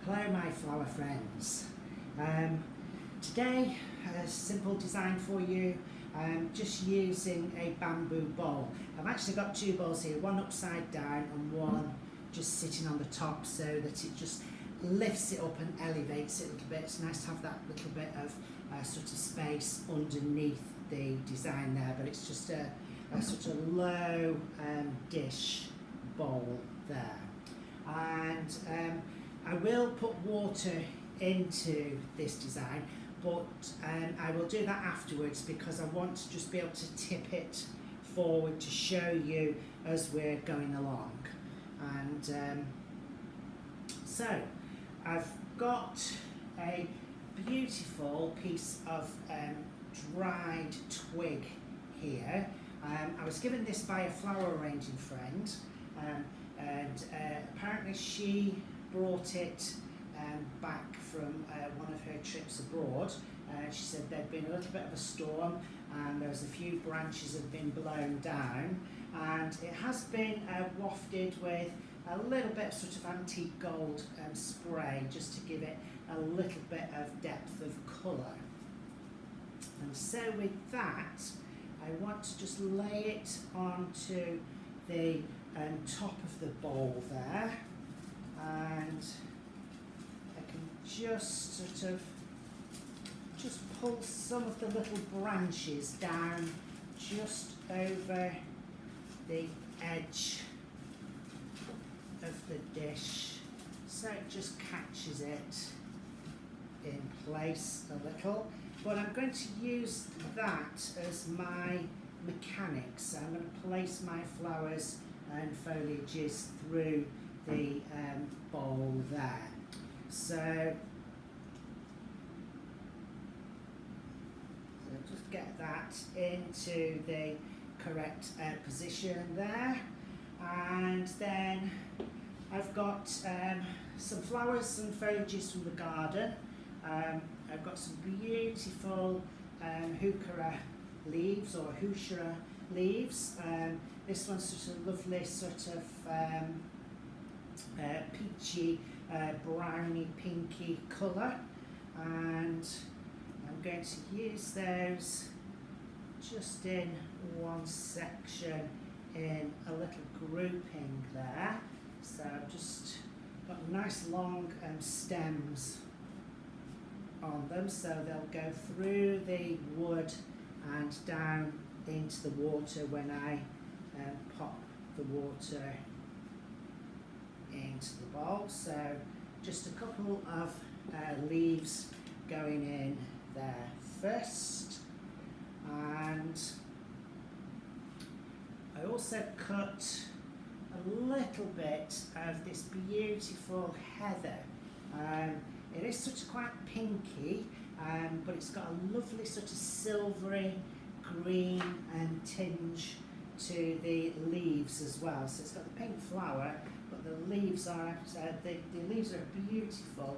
Hello my flower friends. Today a simple design for you, just using a bamboo bowl. I've actually got two bowls here, one upside down and one just sitting on the top so that it just lifts it up and elevates it a little bit. It's nice to have that little bit of sort of space underneath the design there, but it's just a sort of low dish bowl there. And I will put water into this design, but I will do that afterwards because I want to just be able to tip it forward to show you as we're going along. And so I've got a beautiful piece of dried twig here. I was given this by a flower arranging friend, and apparently she brought it back from one of her trips abroad. She said there'd been a little bit of a storm and there was a few branches had been blown down, and it has been wafted with a little bit of sort of antique gold spray just to give it a little bit of depth of colour. And so with that, I want to just lay it onto the top of the bowl there, and I can just sort of pull some of the little branches down just over the edge of the dish, so it just catches it in place a little. But I'm going to use that as my mechanics. So I'm going to place my flowers and foliages through the bowl there. So just get that into the correct position there, and then I've got some flowers and foliages from the garden. I've got some beautiful heuchera leaves or heuchera leaves. This one's sort of lovely, sort of peachy, browny, pinky colour, and I'm going to use those just in one section in a little grouping there. So I've just got nice long stems on them, so they'll go through the wood and down into the water when I pop the water into the bowl. So just a couple of leaves going in there first, and I also cut a little bit of this beautiful heather. It is sort of quite pinky, but it's got a lovely sort of silvery green tinge to the leaves as well. So it's got the pink flower, but the leaves are the leaves are a beautiful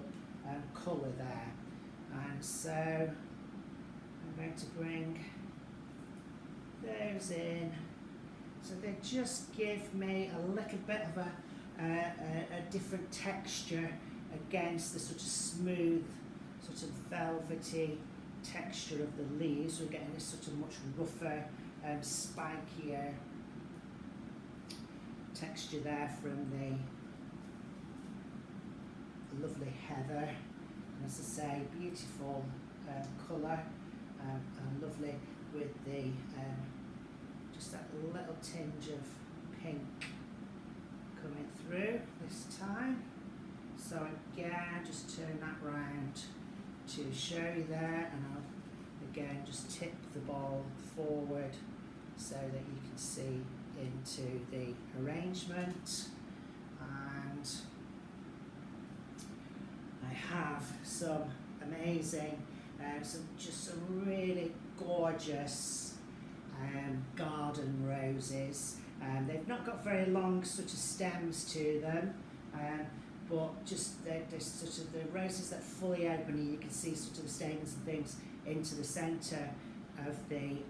colour there. And so I'm going to bring those in. So they just give me a little bit of a different texture against the sort of smooth, sort of velvety texture of the leaves. We're getting this sort of much rougher, spikier texture there from the lovely heather. And as I say, beautiful colour, and lovely with the just that little tinge of pink coming through this time. So again, just turn that round to show you there, and I'll again just tip the bowl forward so that you can see into the arrangement. And I have some amazing, some really gorgeous garden roses. They've not got very long sort of stems to them, but just they're sort of the roses that fully open, and you can see sort of the stamens and things into the centre of the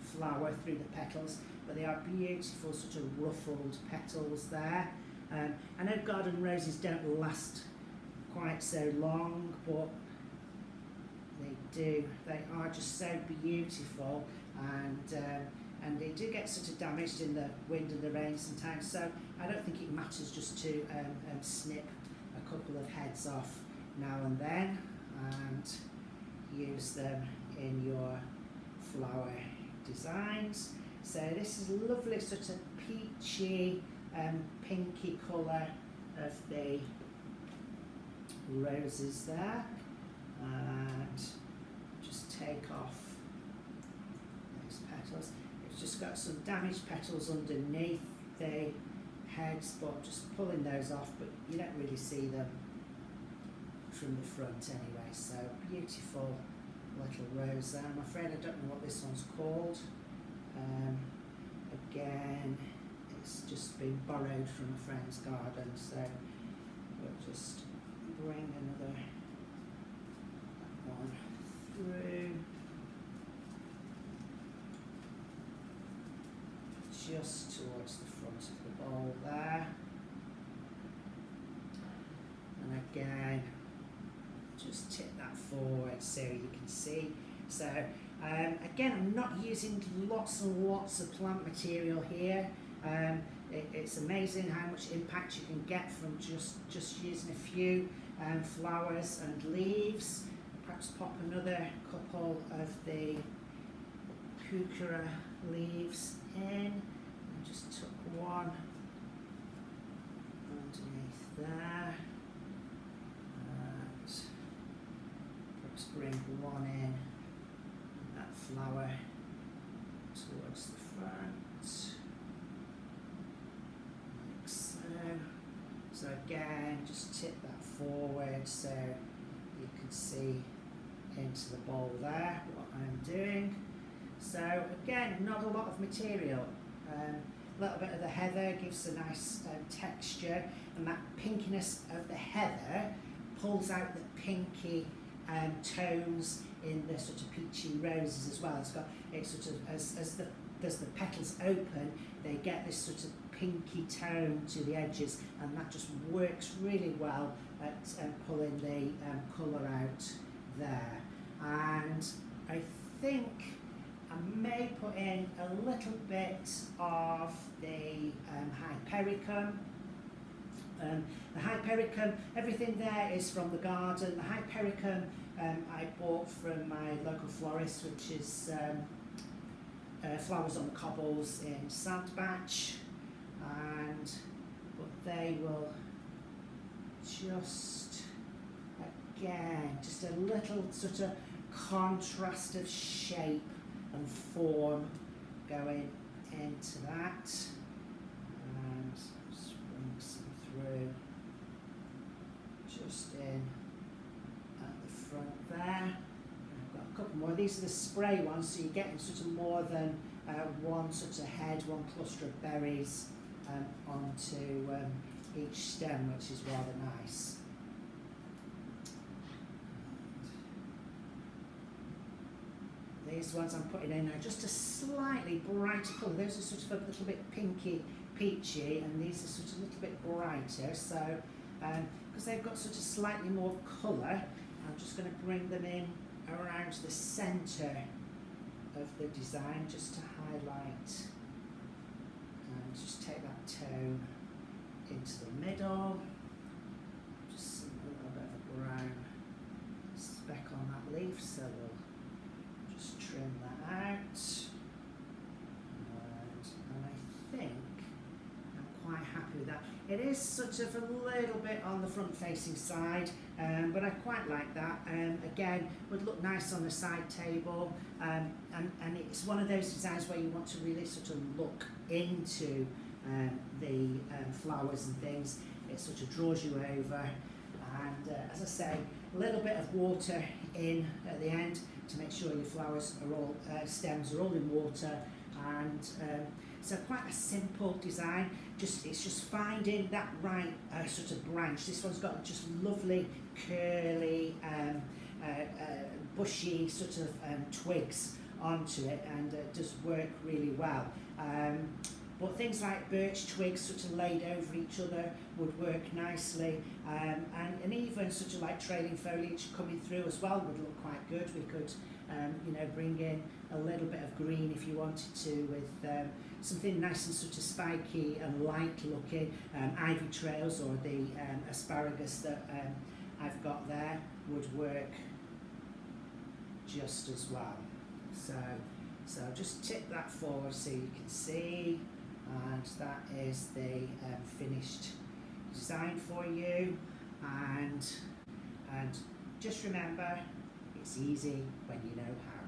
flower through the petals. But they are beautiful sort of ruffled petals there. I know garden roses don't last quite so long, but they are just so beautiful, and they do get sort of damaged in the wind and the rain sometimes, so I don't think it matters just to snip a couple of heads off now and then and use them in your flower designs. So this is a lovely sort of peachy, pinky colour of the roses there, and just take off those petals. It's just got some damaged petals underneath the heads, but just pulling those off, but you don't really see them from the front anyway. So beautiful little rose there. I'm afraid I don't know what this one's called. Again, it's just been borrowed from a friend's garden, so we'll just bring another one through just towards the front of the bowl there, and again just tip that forward so you can see. So again, I'm not using lots and lots of plant material here. It's amazing how much impact you can get from just using a few flowers and leaves. Perhaps pop another couple of the heuchera leaves in, and just tuck one underneath there, and perhaps bring one in, and that flower towards the front, like so. So again, just tip that forward so you can see into the bowl there what I'm doing. So again, not a lot of material. A little bit of the heather gives a nice texture, and that pinkiness of the heather pulls out the pinky tones in the sort of peachy roses as well. It's sort of as the petals open, they get this sort of pinky tone to the edges, and that just works really well at pulling the colour out there. And I think I may put in a little bit of the hypericum. The hypericum, everything there is from the garden. The hypericum I bought from my local florist, which is Flowers on the Cobbles in Sandbach, but they will just, again, just a little sort of contrast of shape and form going into that, and just bring some through just in at the front there. I've got a couple more. These are the spray ones, so you're getting sort of more than one sort of head, one cluster of berries onto each stem, which is rather nice. These ones I'm putting in are just a slightly brighter colour. Those are sort of a little bit pinky, peachy, and these are sort of a little bit brighter. So, because they've got sort of slightly more colour, I'm just going to bring them in around the centre of the design just to highlight, and just take that tone into the middle. Just some a little bit of brown speck on that leaf, so we'll just trim that out, and I think I'm quite happy with that. It is sort of a little bit on the front facing side, but I quite like that. Again, would look nice on the side table, and it's one of those designs where you want to really sort of look into the flowers and things. It sort of draws you over, and as I say, a little bit of water in at the end to make sure your flowers are all, stems are all in water, and so quite a simple design. It's just finding that right sort of branch. This one's got just lovely curly, bushy sort of twigs onto it, and it does work really well. But things like birch twigs sort of laid over each other would work nicely, and even sort of like trailing foliage coming through as well would look quite good. We could you know, bring in a little bit of green if you wanted to, with something nice and sort of spiky and light looking. Ivy trails or the asparagus that I've got there would work just as well. So just tip that forward so you can see, and that is the finished design for you. And just remember, it's easy when you know how.